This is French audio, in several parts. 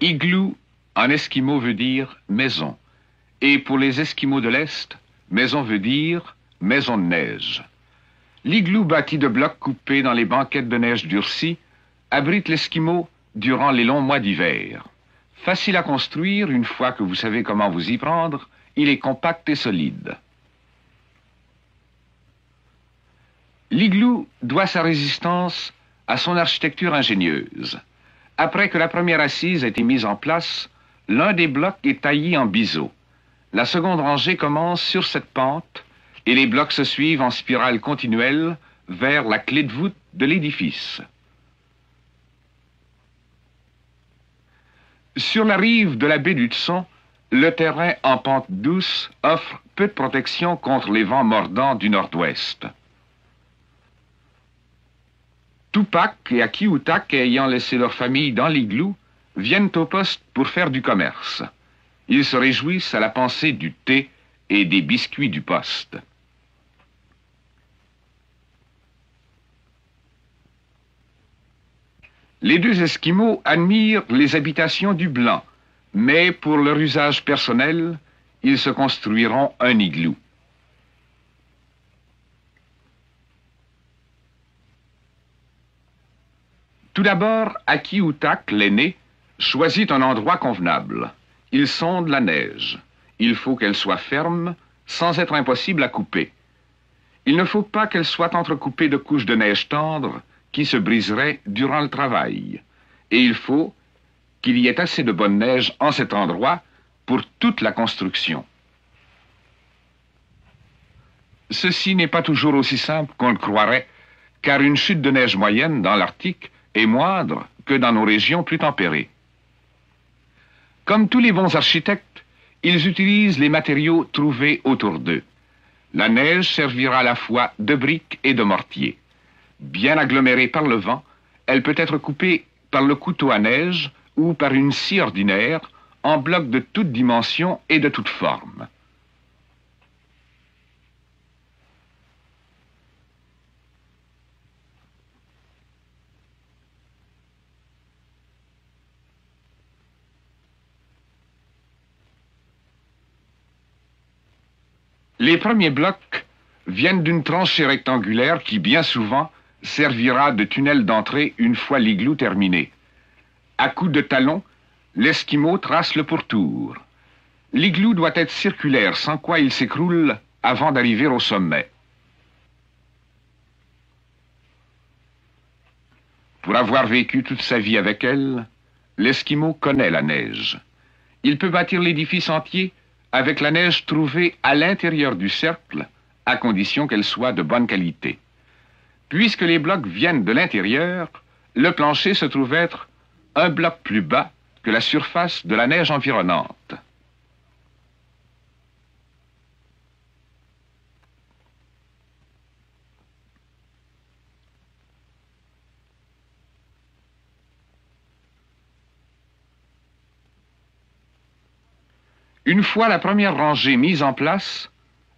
Igloo, en esquimau, veut dire maison. Et pour les Esquimaux de l'Est, maison veut dire maison de neige. L'igloo bâti de blocs coupés dans les banquettes de neige durcie abrite l'Esquimau durant les longs mois d'hiver. Facile à construire, une fois que vous savez comment vous y prendre, il est compact et solide. L'igloo doit sa résistance à son architecture ingénieuse. Après que la première assise a été mise en place, l'un des blocs est taillé en biseau. La seconde rangée commence sur cette pente et les blocs se suivent en spirale continuelle vers la clé de voûte de l'édifice. Sur la rive de la baie d'Hudson, le terrain en pente douce offre peu de protection contre les vents mordants du nord-ouest. Tupac et Akiutak, ayant laissé leur famille dans l'igloo, viennent au poste pour faire du commerce. Ils se réjouissent à la pensée du thé et des biscuits du poste. Les deux Esquimaux admirent les habitations du blanc, mais pour leur usage personnel, ils se construiront un igloo. Tout d'abord, Akiutak, l'aîné, choisit un endroit convenable. Il sonde la neige. Il faut qu'elle soit ferme, sans être impossible à couper. Il ne faut pas qu'elle soit entrecoupée de couches de neige tendre qui se briseraient durant le travail. Et il faut qu'il y ait assez de bonne neige en cet endroit pour toute la construction. Ceci n'est pas toujours aussi simple qu'on le croirait, car une chute de neige moyenne dans l'Arctique est moindre que dans nos régions plus tempérées. Comme tous les bons architectes, ils utilisent les matériaux trouvés autour d'eux. La neige servira à la fois de briques et de mortier. Bien agglomérée par le vent, elle peut être coupée par le couteau à neige ou par une scie ordinaire en blocs de toutes dimensions et de toutes formes. Les premiers blocs viennent d'une tranchée rectangulaire qui, bien souvent, servira de tunnel d'entrée une fois l'igloo terminé. À coups de talon, l'Esquimau trace le pourtour. L'igloo doit être circulaire, sans quoi il s'écroule avant d'arriver au sommet. Pour avoir vécu toute sa vie avec elle, l'Esquimau connaît la neige. Il peut bâtir l'édifice entier avec la neige trouvée à l'intérieur du cercle, à condition qu'elle soit de bonne qualité. Puisque les blocs viennent de l'intérieur, le plancher se trouve être un bloc plus bas que la surface de la neige environnante. Une fois la première rangée mise en place,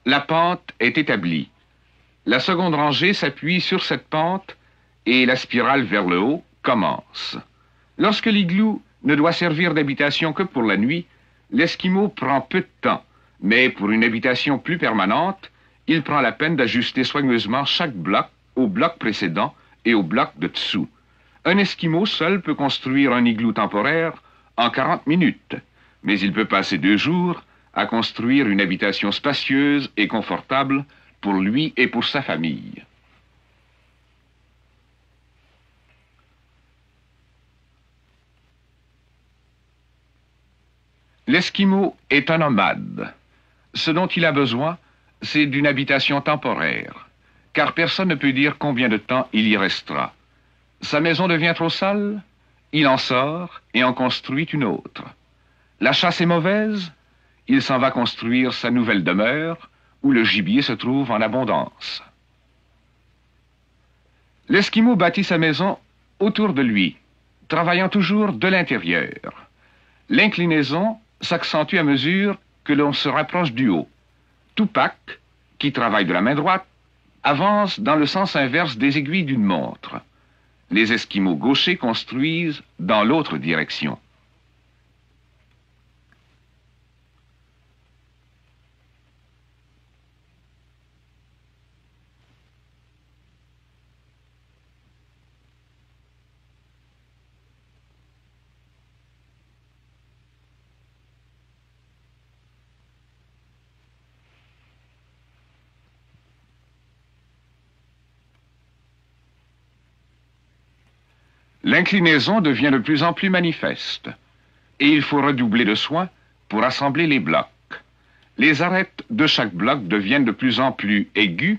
la pente est établie. La seconde rangée s'appuie sur cette pente et la spirale vers le haut commence. Lorsque l'igloo ne doit servir d'habitation que pour la nuit, l'Esquimau prend peu de temps, mais pour une habitation plus permanente, il prend la peine d'ajuster soigneusement chaque bloc au bloc précédent et au bloc de dessous. Un Esquimau seul peut construire un igloo temporaire en 40 minutes. Mais il peut passer 2 jours à construire une habitation spacieuse et confortable pour lui et pour sa famille. L'Esquimau est un nomade. Ce dont il a besoin, c'est d'une habitation temporaire, car personne ne peut dire combien de temps il y restera. Sa maison devient trop sale, il en sort et en construit une autre. La chasse est mauvaise, il s'en va construire sa nouvelle demeure, où le gibier se trouve en abondance. L'Esquimau bâtit sa maison autour de lui, travaillant toujours de l'intérieur. L'inclinaison s'accentue à mesure que l'on se rapproche du haut. Tupac, qui travaille de la main droite, avance dans le sens inverse des aiguilles d'une montre. Les Esquimaux gauchers construisent dans l'autre direction. L'inclinaison devient de plus en plus manifeste et il faut redoubler de soin pour assembler les blocs. Les arêtes de chaque bloc deviennent de plus en plus aigus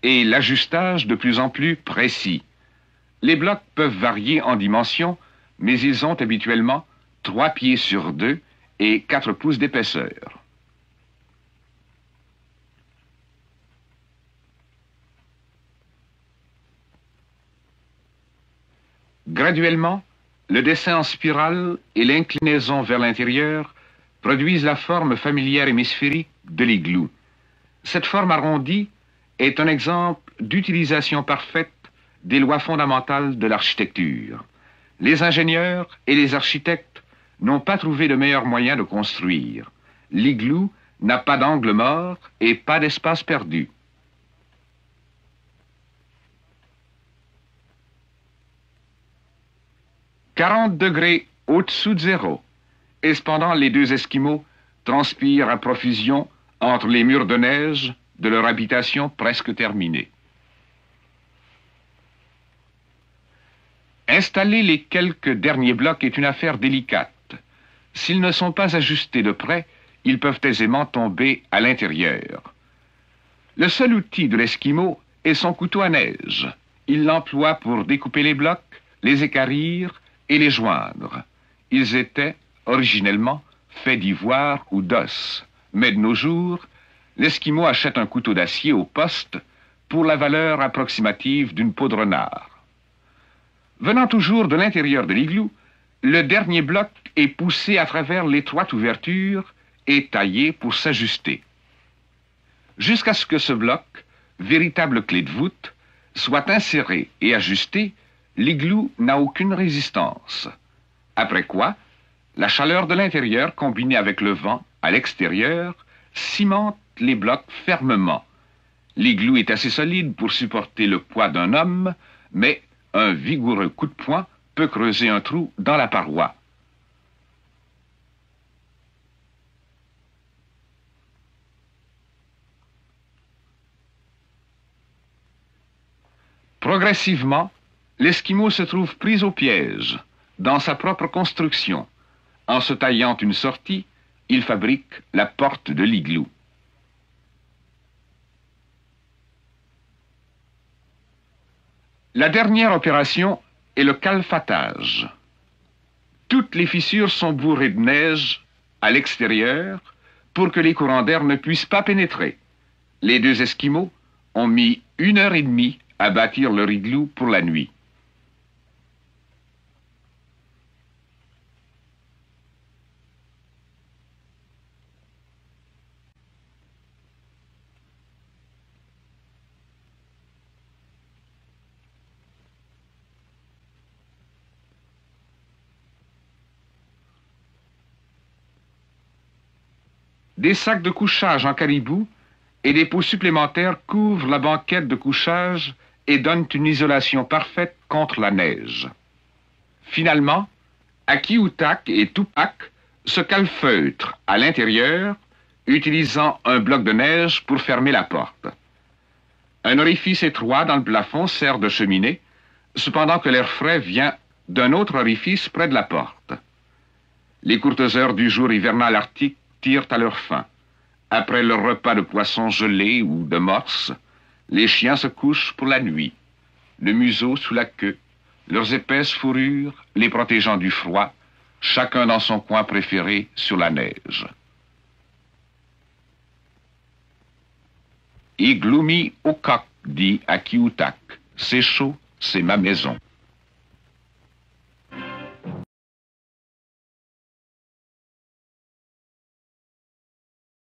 et l'ajustage de plus en plus précis. Les blocs peuvent varier en dimension, mais ils ont habituellement 3 pieds sur 2 et 4 pouces d'épaisseur. Graduellement, le dessin en spirale et l'inclinaison vers l'intérieur produisent la forme familière hémisphérique de l'igloo. Cette forme arrondie est un exemple d'utilisation parfaite des lois fondamentales de l'architecture. Les ingénieurs et les architectes n'ont pas trouvé de meilleur moyen de construire. L'igloo n'a pas d'angle mort et pas d'espace perdu. « 40 degrés au-dessous de zéro. Et cependant, les deux Esquimaux transpirent à profusion entre les murs de neige de leur habitation presque terminée. Installer les quelques derniers blocs est une affaire délicate. S'ils ne sont pas ajustés de près, ils peuvent aisément tomber à l'intérieur. Le seul outil de l'Esquimau est son couteau à neige. Il l'emploie pour découper les blocs, les équarrir et les joindre. Ils étaient, originellement, faits d'ivoire ou d'os. Mais de nos jours, l'Esquimau achète un couteau d'acier au poste pour la valeur approximative d'une peau de renard. Venant toujours de l'intérieur de l'igloo, le dernier bloc est poussé à travers l'étroite ouverture et taillé pour s'ajuster. Jusqu'à ce que ce bloc, véritable clé de voûte, soit inséré et ajusté, l'igloo n'a aucune résistance. Après quoi, la chaleur de l'intérieur combinée avec le vent à l'extérieur cimente les blocs fermement. L'igloo est assez solide pour supporter le poids d'un homme, mais un vigoureux coup de poing peut creuser un trou dans la paroi. Progressivement, l'Esquimau se trouve pris au piège dans sa propre construction. En se taillant une sortie, il fabrique la porte de l'igloo. La dernière opération est le calfatage. Toutes les fissures sont bourrées de neige à l'extérieur pour que les courants d'air ne puissent pas pénétrer. Les deux Esquimaux ont mis 1h30 à bâtir leur igloo pour la nuit. Des sacs de couchage en caribou et des pots supplémentaires couvrent la banquette de couchage et donnent une isolation parfaite contre la neige. Finalement, Akiutak et Tupac se calfeutrent à l'intérieur, utilisant un bloc de neige pour fermer la porte. Un orifice étroit dans le plafond sert de cheminée, cependant que l'air frais vient d'un autre orifice près de la porte. Les courtes heures du jour hivernal arctique tirent à leur fin. Après leur repas de poisson gelé ou de morse, les chiens se couchent pour la nuit, le museau sous la queue, leurs épaisses fourrures les protégeant du froid, chacun dans son coin préféré sur la neige. Igloomi Okok, dit Akiutak, c'est chaud, c'est ma maison.